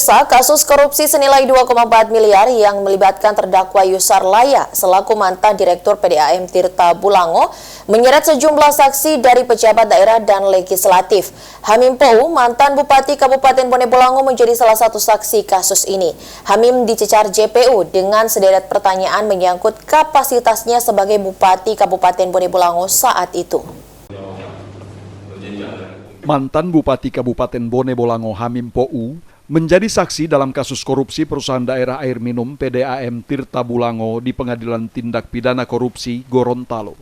Pemirsa, kasus korupsi senilai 2,4 miliar yang melibatkan terdakwa Yusar Laya selaku mantan Direktur PDAM Tirta Bulango menyeret sejumlah saksi dari pejabat daerah dan legislatif. Hamim Pou, mantan Bupati Kabupaten Bone Bolango, menjadi salah satu saksi kasus ini. Hamim dicecar JPU dengan sederet pertanyaan menyangkut kapasitasnya sebagai Bupati Kabupaten Bone Bolango saat itu. Mantan Bupati Kabupaten Bone Bolango Hamim Pou menjadi saksi dalam kasus korupsi perusahaan daerah air minum PDAM Tirta Bulango di Pengadilan Tindak Pidana Korupsi Gorontalo.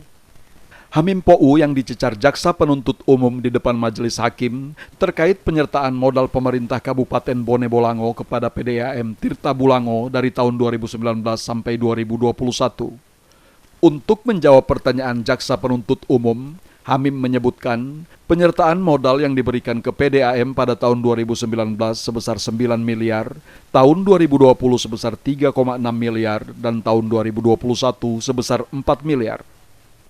Hamim Pou yang dicecar jaksa penuntut umum di depan majelis hakim terkait penyertaan modal pemerintah Kabupaten Bone Bolango kepada PDAM Tirta Bulango dari tahun 2019 sampai 2021. Untuk menjawab pertanyaan jaksa penuntut umum, Hamim menyebutkan penyertaan modal yang diberikan ke PDAM pada tahun 2019 sebesar 9 miliar, tahun 2020 sebesar 3,6 miliar, dan tahun 2021 sebesar 4 miliar.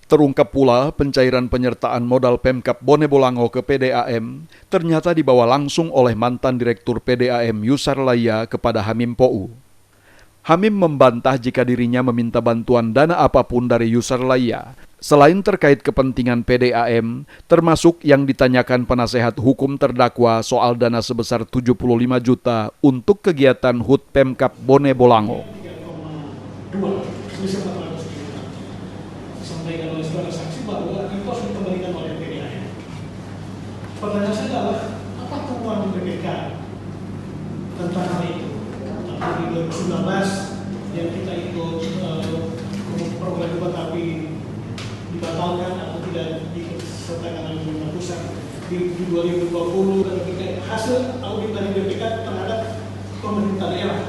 Terungkap pula pencairan penyertaan modal Pemkab Bone Bolango ke PDAM ternyata dibawa langsung oleh mantan Direktur PDAM Yusar Laya kepada Hamim Pou. Hamim membantah jika dirinya meminta bantuan dana apapun dari Yusar Laya, selain terkait kepentingan PDAM, termasuk yang ditanyakan penasehat hukum terdakwa soal dana sebesar 75 juta untuk kegiatan HUT Pemkab Bone Bolango. Disampaikan oleh saudara saksi bahwa itu harus dikembalikan oleh PDAM. Pertanyaan saya adalah, apa temuan BPK tentang hal itu? Di 2019 yang kita ikut program juga tapi dibatalkan atau tidak disertakan oleh pemerintah pusat. Di 2020 ketika hasil audit dari BPK terhadap pemerintah daerah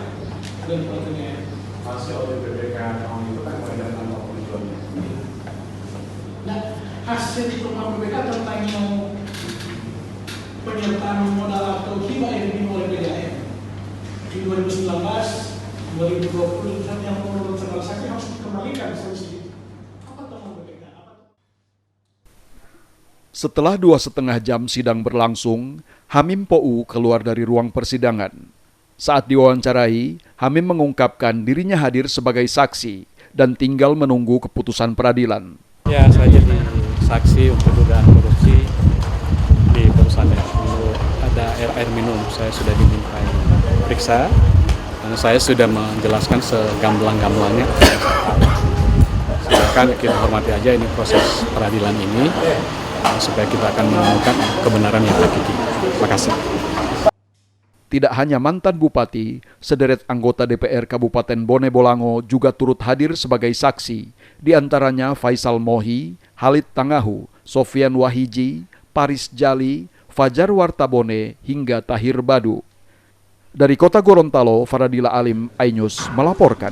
dan PDAM. Hasil audit BPK tahun itu kan mendatangkan tujuannya. Nah, hasil program BPK tentang yang penyertaan modal atau hibah yang dimiliki oleh PDAM di 2019, 2020 yang menurut saudara saksi harus dikembalikan selisih. Apa temuan BPK? Setelah 2,5 jam sidang berlangsung, Hamim Pou keluar dari ruang persidangan. Saat diwawancarai, Hamim mengungkapkan dirinya hadir sebagai saksi dan tinggal menunggu keputusan peradilan. Ya, saya jadi saksi untuk dugaan korupsi di perusahaan ada air minum. Saya sudah dimintai periksa dan saya sudah menjelaskan segamblang-gamblangnya. Silakan kita hormati aja ini proses peradilan ini supaya kita akan menemukan kebenaran yang hakiki. Terima kasih. Tidak hanya mantan bupati, sederet anggota DPR Kabupaten Bone Bolango juga turut hadir sebagai saksi, di antaranya Faisal Mohi, Halid Tangahu, Sofian Wahiji, Paris Jali, Fajar Wartabone, hingga Tahir Badu. Dari kota Gorontalo, Faradila Alim, iNews melaporkan.